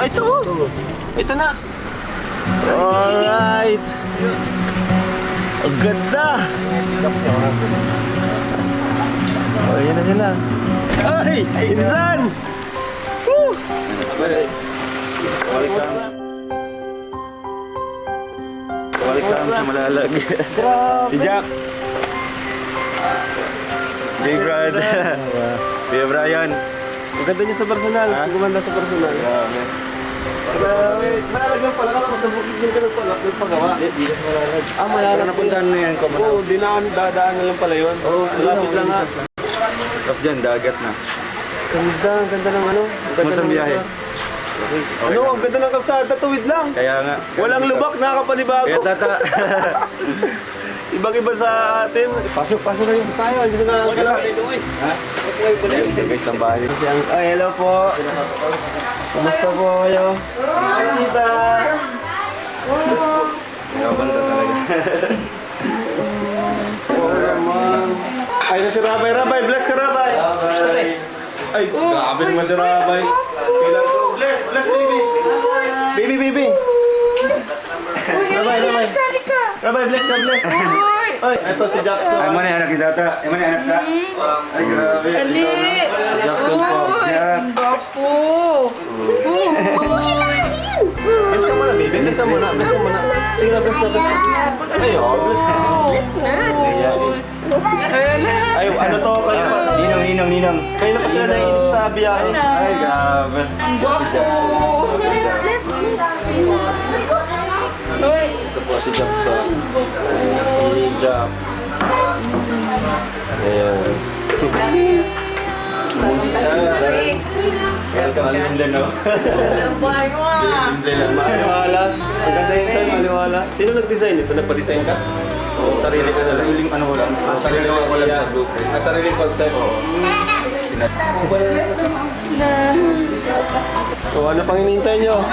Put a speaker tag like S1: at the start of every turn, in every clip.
S1: Ay, ito! Ito na! Alright! Ang ganda! Oh, yan na sila. Ay! Insan! Woo! Balik lang sa malalag. Si Jack. J. Brad. Kuya Brian. Ang ganda niya sa personal. Ang gumanda sa personal. Grabe. Malalag lang pala. Kala ko sa bukid yung ganun pala. Doon pagawa. Hindi na sa malalag. Ah, malalag. Napuntahan na yan. Oo, dadaan na lang pala yun. Oo, malapit lang nga. Tapos dyan, dagat na. Ganda, ang ganda ng ano. Masang biyahe. Ano, ang ganda ng kalsada, tuwid lang. Kaya nga. Walang lubak, nakakapanibago. Kaya tata. Ibang-iba sa atin. Pasok kayo sa tayo. Hindi na nakakala. Ha? Okay, guys, ang bahay. Ay, hello po. Kumusta po kayo? Ay, tita. Gabanda talaga. Oo naman. Ay, na si Rabay. Rabay, bless ka, Rabay. Ay, grabe naman si Rabay. Kailan to? Bless, baby. Baby. Rabay. Rabay, bless ka, bless. Ay, ito si Jackson. Ay, mana anak kita, ta? Ay, mana anak ka? Ay, grabe. Jackson po.
S2: Bapo.
S1: Bless ka muna, baby. Bless ka muna. Sige na, bless na. Ay, bless na. Ay, ano to? Ninong. Kayo na pa sila naiinip sa biyahe. Ay, grabe. Ito po si Jackson. Si Jack. Ayan. Welcome to Mindanao. Maliwalas. Ang ganda yun sa'yo, maliwalas. Sino nag-design ito? Nagpa-design ka? Sarili ka na lang. Sariling ano lang. Sarili ko lang sa blueprint. Sariling concept. So, ano pang hinihintay nyo?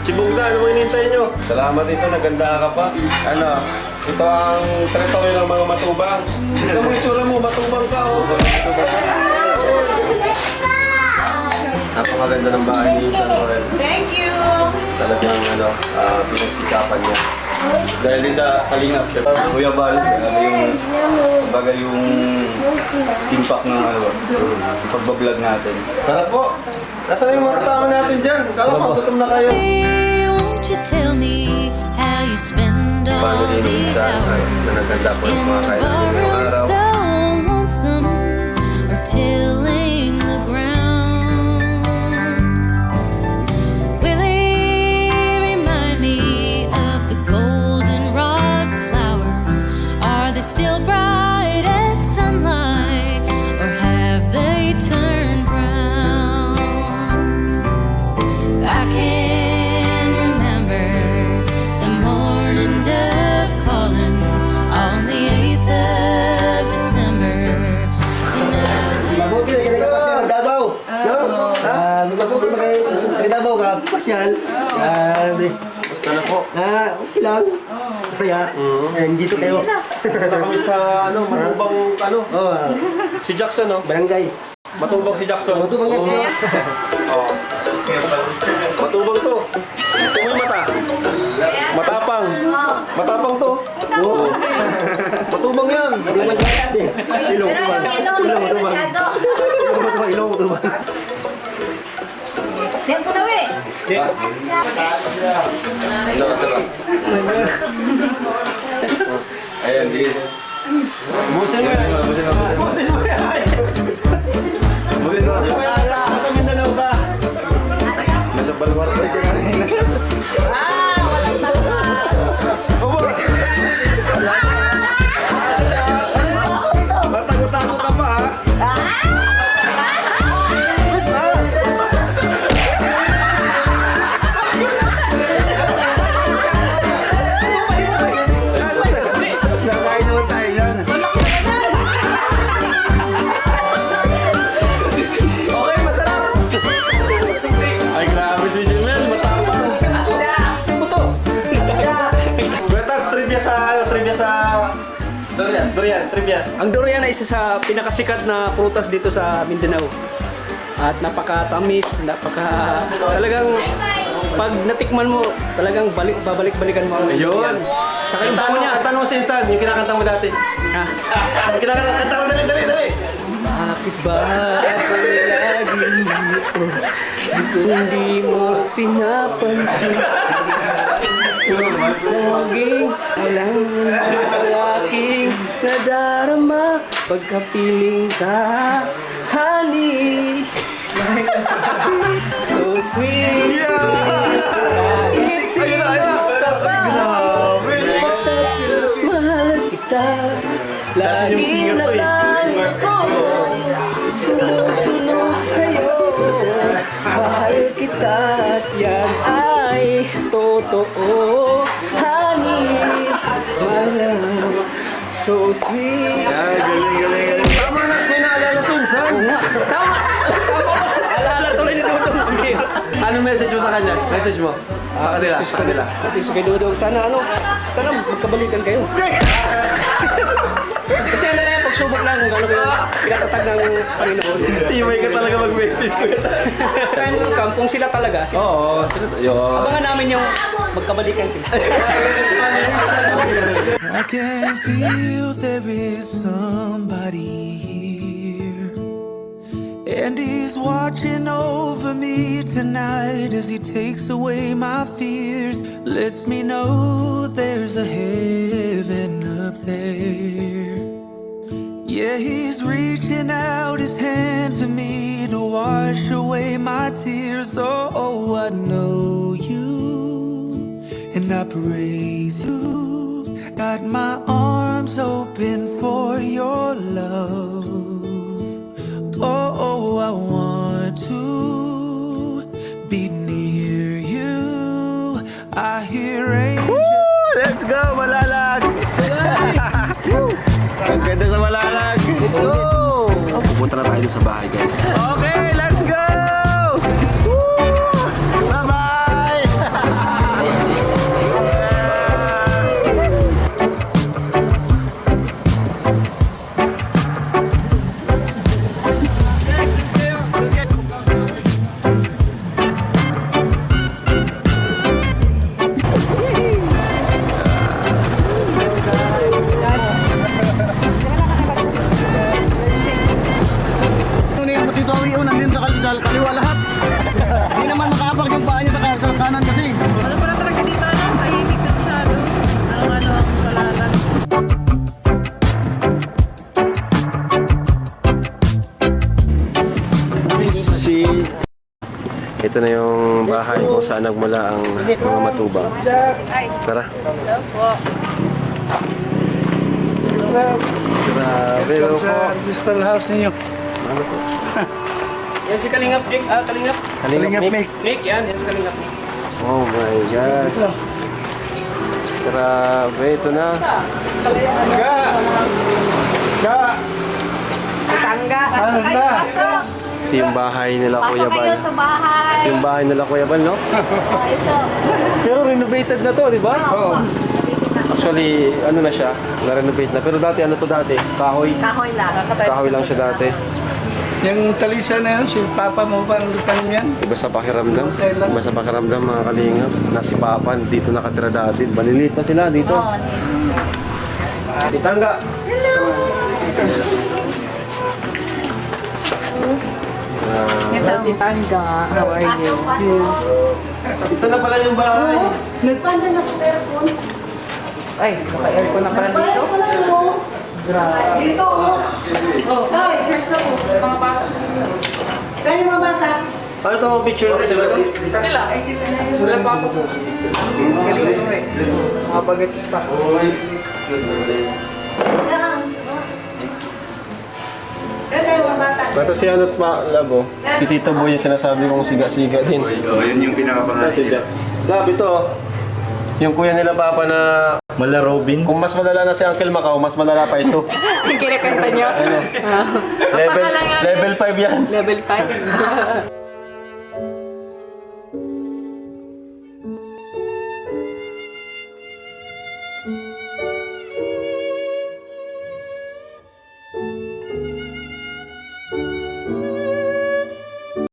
S1: Chibugda, ano pang hinihintay nyo? Salamat din sa naganda ka pa. Ano? Ito ang territory ng mga matubang. Ito mo itsura mo, matubang ka oh. Napakaganda ng bahay ni San Morel.
S2: Thank you.
S1: Talagang pinagsikapan niya. Dahil din sa kalingap siya. Kuya Bal, kumbaga yung impact ng pagbablog natin. Sarap po! Nasaan yung mga kasama natin dyan? Kala ko, gutom na kayo.
S3: Won't you tell me how you spend all the hours in the barroom so lonesome or tilling the ground? Will he remind me of the goldenrod flowers? Are they still bright as sunlight or have they turned brown? I can remember the morning dove calling on the 8th of December. And
S4: Davao. Davao ka, pasyal.
S1: Basta na po.
S4: Okay lang. Masaya. Dito kayo.
S1: Punta kami sa matubang si Jackson
S4: Barangay.
S1: Matubang si Jackson.
S4: Matubang yan.
S1: Oo. Matubang to. Ito mo yung mata. Matapang. Matapang to. Oo. Matubang yan.
S4: Ilong matubang. Ilong matubang.
S2: Yan po na we.
S1: Ayan, di. Busin mo yan. Busin mo yan. Nasa Mindanao ka. Nasa Baluarte.
S2: Walang talaga.
S1: Matago-tago ka pa ha.
S4: Nakain naman tayo yan.
S1: Okay, masarap. Ay, grabe si Jimel. Matapang. Sino to? Betas, trivia sa... Durian, trivia.
S5: Ang durian ay isa sa pinakasikat na prutas dito sa Mindanao. At napakatamis, talagang pag natikman mo, talagang babalik-balikan mo.
S1: Ayun.
S5: Saka yung bango niya.
S1: Kanta mo si Intan, yung kinakanta mo dati.
S5: Ha?
S1: Yung kinakanta mo, dali.
S5: Bakit ba ako laging dito? Hindi mo pinapansin. Laging walang aking nadarama pagkapiling ka, honey. So sweet. Kahit sino ka pa, basta't mahal kita. Lagi na lang ako sumusunod sa'yo. Mahal kita at yan ay totoo, honey. Mahal, so sweet.
S1: Ay, galing. Tama na, may naalala si Intan.
S5: Tama! Alala tuloy ni Dudong.
S1: Anong message mo sa kanya? Message mo? Sa kanila?
S5: Sa kanila. At least kay Dudong, sana magkabalikan kayo. Kasi ano na yan, pagsubok lang kung ano yung pinatatag ng Panginoon.
S1: Timay ka talaga mag-message ko.
S5: Kung sila talaga,
S1: Oo.
S5: abangan namin yung magkabalikan sila.
S6: I can feel there is somebody here, and he's watching over me tonight as he takes away my fears, lets me know there's a heaven up there. Yeah, he's reaching out his hand to me to wash away my tears. Oh, I know you, and I praise you. Got my arms open for your love. Oh, I want to be near you. I hear angels.
S1: Let's go, Malalag! Ang ganda sa Malalag! Let's go! Pupunta na tayo sa bahay, guys. Okay, let's go! Bye-bye!
S4: Dito ang iunan din sa kaliwa lahat. Hindi naman makaabag yung paa niya sa kanan kasi.
S2: Wala pa na talaga dito, ano? Tahimik na masyado. Ano ang palaran.
S1: Ito na yung bahay kung saan nagmula ang mga matubang. Tara. Grabe, no po.
S4: Sister house ninyo.
S1: Ano po?
S5: Yan si Kalingap, Jake. Kalingap.
S1: Kalingap Nick.
S5: Nick, yan si Kalingap.
S1: Oh my God. Grabe, ito na.
S2: Tangga.
S4: Ano na?
S1: Ito yung bahay nila Kuya
S2: Pasok kayo
S1: Bal.
S2: sa bahay.
S1: Ito yung bahay nila Kuya Bal, no?
S2: Oh, ito.
S1: Pero renovated na to, di ba?
S2: Oo.
S1: Actually, ano na siya, na-renovate na. Pero dati, ano to dati? Kahoy.
S2: Kahoy lang.
S1: Kahoy lang siya dati.
S4: Yung talisa na yun, si Papa mo pa ang lupang yan.
S1: Iba sa pakiramdam. Iba sa pakiramdam, mga kalingap. Na si Papa, dito nakatira dati. Maliliit pa sila dito.
S2: Oo.
S1: Itangga.
S2: Tangga. How are you?
S1: Ito na pala yung bahay.
S2: Nagpanda na ko sa aircon.
S5: Ay, naka-aircon na pala dito.
S2: Dito. Oh, hoy, cheers na po. Mga bata. Kayo mga bata.
S1: Ano ito mga picture na sila?
S5: Sila. Sila pa ako. Galing ko eh. Mga bagets pa.
S2: Kayo mga bata.
S1: Ito si Anot pa, Labo. Si Tito Boy yung sinasabi kong siga-siga din.
S7: Yun yung pinakapangalan.
S1: Lab, ito. Yung kuya nila Papa na
S7: Mala Robin.
S1: kung mas malala na si Uncle Macau, mas malala pa ito.
S2: Yung kinakanta niyo.
S1: Ano? Level 5 yan.
S2: Level 5.